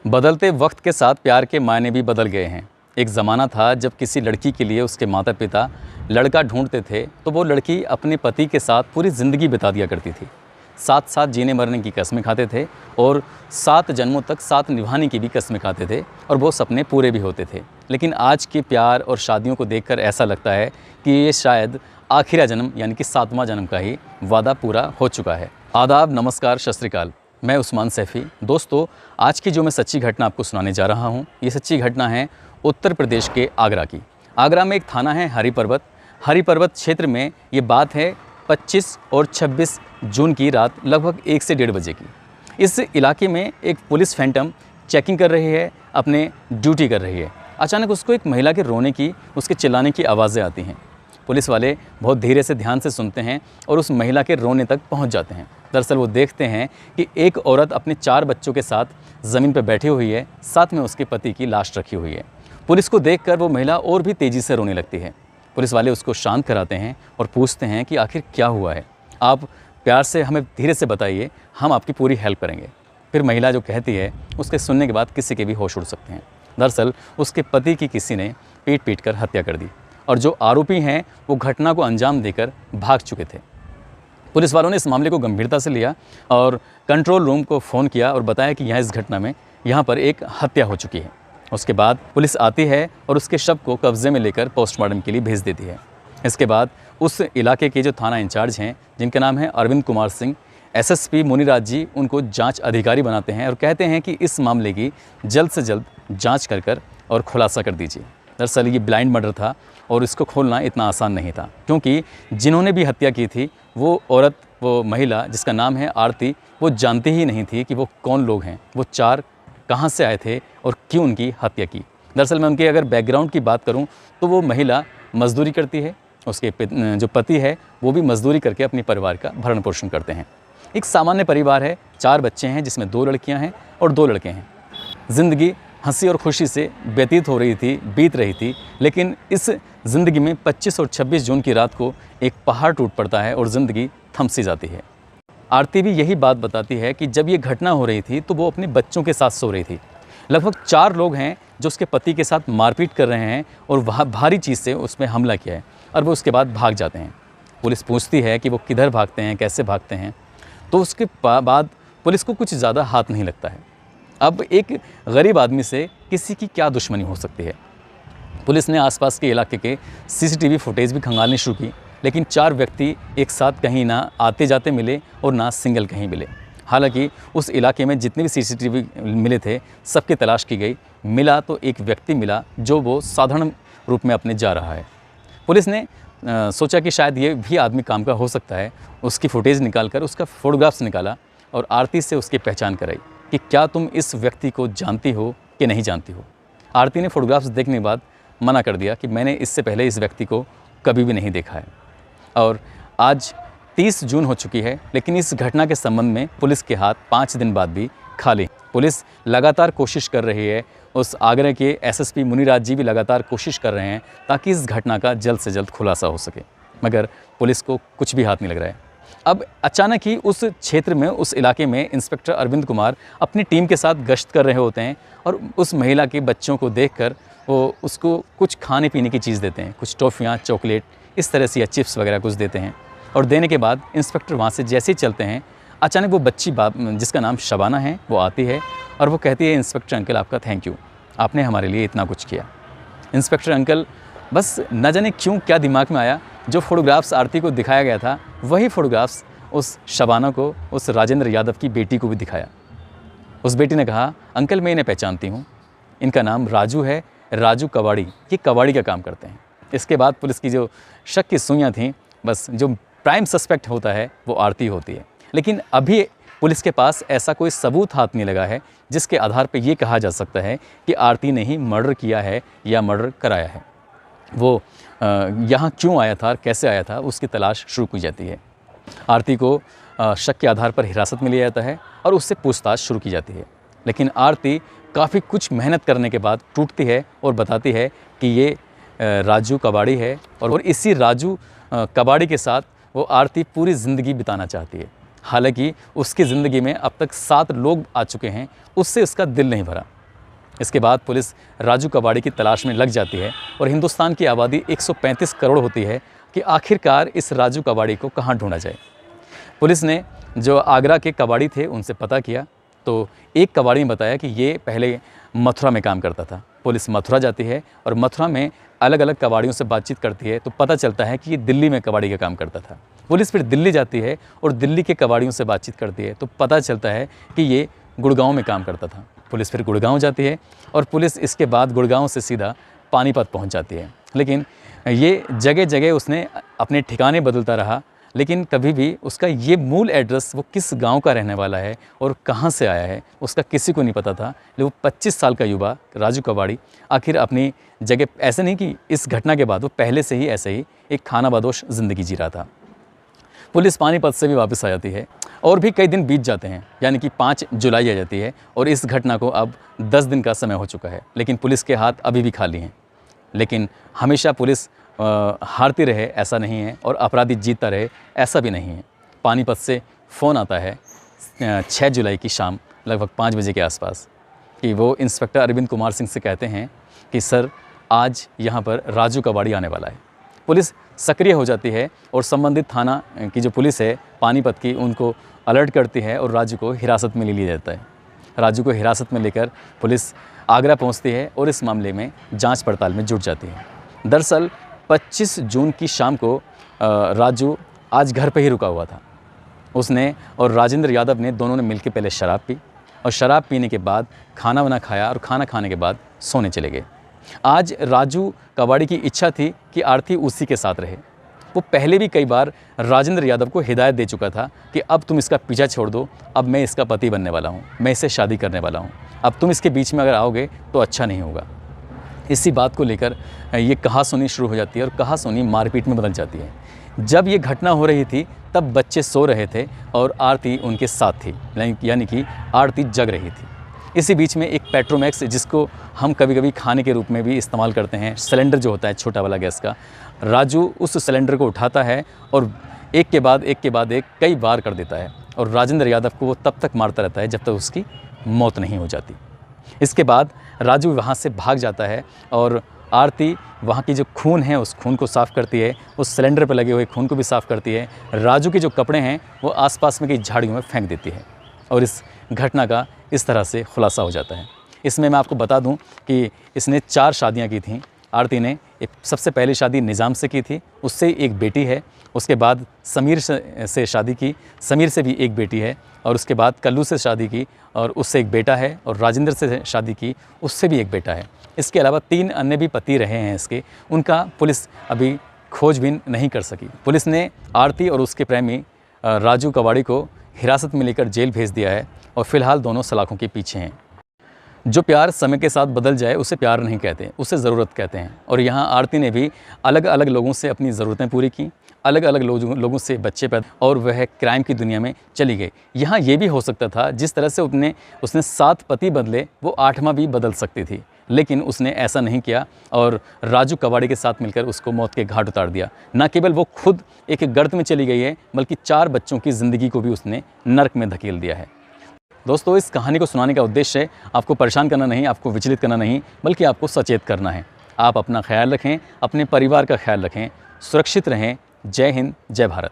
बदलते वक्त के साथ प्यार के मायने भी बदल गए हैं। एक ज़माना था जब किसी लड़की के लिए उसके माता पिता लड़का ढूंढते थे तो वो लड़की अपने पति के साथ पूरी ज़िंदगी बिता दिया करती थी। साथ साथ जीने मरने की कस्में खाते थे और 7 जन्मों तक साथ निभाने की भी कस्में खाते थे और वो सपने पूरे भी होते थे। लेकिन आज के प्यार और शादियों को देखकर ऐसा लगता है कि ये शायद आखिरी जन्म यानी कि 7वां जन्म का ही वादा पूरा हो चुका है। आदाब, नमस्कार, सत श्री अकाल। मैं उस्मान सैफ़ी। दोस्तों, आज की जो मैं सच्ची घटना आपको सुनाने जा रहा हूँ, ये सच्ची घटना है उत्तर प्रदेश के आगरा की। आगरा में एक थाना है हरी पर्वत क्षेत्र में ये बात है 25 और 26 जून की रात लगभग 1 से 1:30 बजे की। इस इलाके में एक पुलिस फैंटम चेकिंग कर रही है, अपने ड्यूटी कर रही है। अचानक उसको एक महिला के रोने की, उसके चिल्लाने की आवाज़ें आती हैं। पुलिस वाले बहुत धीरे से ध्यान से सुनते हैं और उस महिला के रोने तक पहुंच जाते हैं। दरअसल वो देखते हैं कि एक औरत अपने 4 बच्चों के साथ ज़मीन पर बैठी हुई है, साथ में उसके पति की लाश रखी हुई है। पुलिस को देखकर वो महिला और भी तेज़ी से रोने लगती है। पुलिस वाले उसको शांत कराते हैं और पूछते हैं कि आखिर क्या हुआ है, आप प्यार से हमें धीरे से बताइए, हम आपकी पूरी हेल्प करेंगे। फिर महिला जो कहती है, उसके सुनने के बाद किसी के भी होश उड़ सकते हैं। दरअसल उसके पति की किसी ने पीट कर हत्या कर दी और जो आरोपी हैं वो घटना को अंजाम देकर भाग चुके थे। पुलिस वालों ने इस मामले को गंभीरता से लिया और कंट्रोल रूम को फ़ोन किया और बताया कि इस घटना में यहाँ पर एक हत्या हो चुकी है। उसके बाद पुलिस आती है और उसके शव को कब्जे में लेकर पोस्टमार्टम के लिए भेज देती है। इसके बाद उस इलाके के जो थाना इंचार्ज हैं, जिनका नाम है अरविंद कुमार सिंह, एसएसपी मुनिराज जी उनको जांच अधिकारी बनाते हैं और कहते हैं कि इस मामले की जल्द से जल्द जांच कर और खुलासा कर दीजिए। दरअसल ये ब्लाइंड मर्डर था और इसको खोलना इतना आसान नहीं था, क्योंकि जिन्होंने भी हत्या की थी वो औरत, वो महिला जिसका नाम है आरती, वो जानती ही नहीं थी कि वो कौन लोग हैं, वो 4 कहाँ से आए थे और क्यों उनकी हत्या की। दरअसल मैं उनके अगर बैकग्राउंड की बात करूं तो वो महिला मजदूरी करती है, उसके जो पति है वो भी मजदूरी करके अपने परिवार का भरण पोषण करते हैं। एक सामान्य परिवार है, 4 बच्चे हैं जिसमें 2 लड़कियां हैं और 2 लड़के हैं। ज़िंदगी हंसी और खुशी से बीत रही थी, लेकिन इस ज़िंदगी में 25 और 26 जून की रात को एक पहाड़ टूट पड़ता है और ज़िंदगी थम सी जाती है। आरती भी यही बात बताती है कि जब ये घटना हो रही थी तो वो अपने बच्चों के साथ सो रही थी। लगभग 4 लोग हैं जो उसके पति के साथ मारपीट कर रहे हैं और वहाँ भारी चीज़ से उसमें हमला किया है और वो उसके बाद भाग जाते हैं। पुलिस पूछती है कि वो किधर भागते हैं, कैसे भागते हैं, तो उसके बाद पुलिस को कुछ ज़्यादा हाथ नहीं लगता है। अब एक गरीब आदमी से किसी की क्या दुश्मनी हो सकती है। पुलिस ने आसपास के इलाके के सीसीटीवी फुटेज भी खंगालनी शुरू की, लेकिन 4 व्यक्ति एक साथ कहीं ना आते जाते मिले और ना सिंगल कहीं मिले। हालांकि उस इलाके में जितने भी सीसीटीवी मिले थे सबकी तलाश की गई, मिला तो एक व्यक्ति मिला जो वो साधारण रूप में अपने जा रहा है। पुलिस ने सोचा कि शायद ये भी आदमी काम का हो सकता है। उसकी फुटेज निकाल कर उसका फ़ोटोग्राफ्स निकाला और आरती से उसकी पहचान कराई कि क्या तुम इस व्यक्ति को जानती हो कि नहीं जानती हो। आरती ने फ़ोटोग्राफ्स देखने के बाद मना कर दिया कि मैंने इससे पहले इस व्यक्ति को कभी भी नहीं देखा है। और आज 30 जून हो चुकी है, लेकिन इस घटना के संबंध में पुलिस के हाथ 5 दिन बाद भी खाली। पुलिस लगातार कोशिश कर रही है, उस आगरा के एसएसपी मुनिराज जी भी लगातार कोशिश कर रहे हैं ताकि इस घटना का जल्द से जल्द खुलासा हो सके, मगर पुलिस को कुछ भी हाथ नहीं लग रहा है। अब अचानक ही उस क्षेत्र में, उस इलाके में इंस्पेक्टर अरविंद कुमार अपनी टीम के साथ गश्त कर रहे होते हैं और उस महिला के बच्चों को देखकर वो उसको कुछ खाने पीने की चीज़ देते हैं, कुछ टॉफ़ियाँ, चॉकलेट इस तरह से या चिप्स वगैरह कुछ देते हैं। और देने के बाद इंस्पेक्टर वहाँ से जैसे ही चलते हैं, अचानक वो बच्ची जिसका नाम शबाना है वो आती है और वो कहती है, इंस्पेक्टर अंकल आपका थैंक यू, आपने हमारे लिए इतना कुछ किया। इंस्पेक्टर अंकल बस न जाने क्यों क्या दिमाग में आया, जो फ़ोटोग्राफ्स आरती को दिखाया गया था वही फ़ोटोग्राफ्स उस शबाना को, उस राजेंद्र यादव की बेटी को भी दिखाया। उस बेटी ने कहा, अंकल मैं इन्हें पहचानती हूँ, इनका नाम राजू है, राजू कबाड़ी, ये कबाड़ी का काम करते हैं। इसके बाद पुलिस की जो शक की सुइयाँ थीं, बस जो प्राइम सस्पेक्ट होता है वो आरती होती है। लेकिन अभी पुलिस के पास ऐसा कोई सबूत हाथ नहीं लगा है जिसके आधार पर ये कहा जा सकता है कि आरती ने ही मर्डर किया है या मर्डर कराया है। वो यहाँ क्यों आया था, कैसे आया था, उसकी तलाश शुरू की जाती है। आरती को शक के आधार पर हिरासत में लिया जाता है और उससे पूछताछ शुरू की जाती है। लेकिन आरती काफ़ी कुछ मेहनत करने के बाद टूटती है और बताती है कि ये राजू कबाड़ी है और इसी राजू कबाड़ी के साथ वो आरती पूरी ज़िंदगी बिताना चाहती है। हालांकि उसकी ज़िंदगी में अब तक 7 लोग आ चुके हैं, उससे उसका दिल नहीं भरा। इसके बाद पुलिस राजू कबाड़ी की तलाश में लग जाती है और हिंदुस्तान की आबादी 135 करोड़ होती है कि आखिरकार इस राजू कबाड़ी को कहाँ ढूंढा जाए। पुलिस ने जो आगरा के कबाड़ी थे उनसे पता किया तो एक कबाड़ी ने बताया कि ये पहले मथुरा में काम करता था। पुलिस मथुरा जाती है और मथुरा में अलग अलग कबाड़ियों से बातचीत करती है तो पता चलता है कि ये दिल्ली में कबाड़ी का काम करता था। पुलिस फिर दिल्ली जाती है और दिल्ली के कबाड़ियों से बातचीत करती है तो पता चलता है कि ये गुड़गांव में काम करता था। पुलिस फिर गुड़गांव जाती है और पुलिस इसके बाद गुड़गांव से सीधा पानीपत पहुंच जाती है। लेकिन ये जगह जगह उसने अपने ठिकाने बदलता रहा, लेकिन कभी भी उसका ये मूल एड्रेस वो किस गांव का रहने वाला है और कहां से आया है उसका किसी को नहीं पता था। लेकिन वो 25 साल का युवा राजू कबाड़ी आखिर अपनी जगह, ऐसे नहीं कि इस घटना के बाद, वो पहले से ही ऐसे ही एक खानाबदोश ज़िंदगी जी रहा था। पुलिस पानीपत से भी वापस आ जाती है और भी कई दिन बीत जाते हैं, यानी कि 5 जुलाई आ जाती है और इस घटना को अब 10 दिन का समय हो चुका है। लेकिन पुलिस के हाथ अभी भी खाली हैं। लेकिन हमेशा पुलिस हारती रहे ऐसा नहीं है और अपराधी जीतता रहे ऐसा भी नहीं है। पानीपत से फ़ोन आता है 6 जुलाई की शाम लगभग 5 बजे के आसपास कि वो इंस्पेक्टर अरविंद कुमार सिंह से कहते हैं कि सर आज यहाँ पर राजू कबाड़ी आने वाला है। पुलिस सक्रिय हो जाती है और संबंधित थाना की जो पुलिस है पानीपत की उनको अलर्ट करती है और राजू को हिरासत में ले लिया जाता है। राजू को हिरासत में लेकर पुलिस आगरा पहुंचती है और इस मामले में जांच पड़ताल में जुट जाती है। दरअसल 25 जून की शाम को राजू आज घर पे ही रुका हुआ था। उसने और राजेंद्र यादव ने दोनों ने मिलकर पहले शराब पी और शराब पीने के बाद खाना वाना खाया और खाना खाने के बाद सोने चले गए। आज राजू कबाड़ी की इच्छा थी कि आरती उसी के साथ रहे। वो पहले भी कई बार राजेंद्र यादव को हिदायत दे चुका था कि अब तुम इसका पीछा छोड़ दो, अब मैं इसका पति बनने वाला हूँ, मैं इससे शादी करने वाला हूँ, अब तुम इसके बीच में अगर आओगे तो अच्छा नहीं होगा। इसी बात को लेकर ये कहासुनी शुरू हो जाती है और कहासुनी मारपीट में बदल जाती है। जब ये घटना हो रही थी तब बच्चे सो रहे थे और आरती उनके साथ थी, यानी कि आरती जग रही थी। इसी बीच में एक पेट्रोमैक्स, जिसको हम कभी कभी खाने के रूप में भी इस्तेमाल करते हैं, सिलेंडर जो होता है छोटा वाला गैस का, राजू उस सिलेंडर को उठाता है और एक के बाद एक कई बार कर देता है और राजेंद्र यादव को वो तब तक मारता रहता है जब तक उसकी मौत नहीं हो जाती। इसके बाद राजू वहाँ से भाग जाता है और आरती वहाँ की जो खून है उस खून को साफ़ करती है, उस सिलेंडर पर लगे हुए खून को भी साफ़ करती है। राजू के जो कपड़े हैं वो आसपास में कई झाड़ियों में फेंक देती है और इस घटना का इस तरह से खुलासा हो जाता है। इसमें मैं आपको बता दूं कि इसने 4 शादियां की थीं। आरती ने एक सबसे पहली शादी निज़ाम से की थी, उससे एक बेटी है। उसके बाद समीर से शादी की, समीर से भी एक बेटी है। और उसके बाद कल्लू से शादी की और उससे एक बेटा है। और राजेंद्र से शादी की, उससे भी एक बेटा है। इसके अलावा 3 अन्य भी पति रहे हैं इसके, उनका पुलिस अभी खोजबीन नहीं कर सकी। पुलिस ने आरती और उसके प्रेमी राजू कबाड़ी को हिरासत में लेकर जेल भेज दिया है और फिलहाल दोनों सलाखों के पीछे हैं। जो प्यार समय के साथ बदल जाए उसे प्यार नहीं कहते, उसे ज़रूरत कहते हैं। और यहाँ आरती ने भी अलग अलग लोगों से अपनी ज़रूरतें पूरी की, अलग अलग लोगों से बच्चे पैदा, और वह क्राइम की दुनिया में चली गई। यहाँ ये भी हो सकता था जिस तरह से उसने 7 पति बदले, वो 8वां भी बदल सकती थी, लेकिन उसने ऐसा नहीं किया और राजू कबाड़ी के साथ मिलकर उसको मौत के घाट उतार दिया। न केवल वो खुद एक गर्त में चली गई है, बल्कि 4 बच्चों की ज़िंदगी को भी उसने नर्क में धकेल दिया है। दोस्तों, इस कहानी को सुनाने का उद्देश्य आपको परेशान करना नहीं, आपको विचलित करना नहीं, बल्कि आपको सचेत करना है। आप अपना ख्याल रखें, अपने परिवार का ख्याल रखें, सुरक्षित रहें। जय हिंद, जय भारत।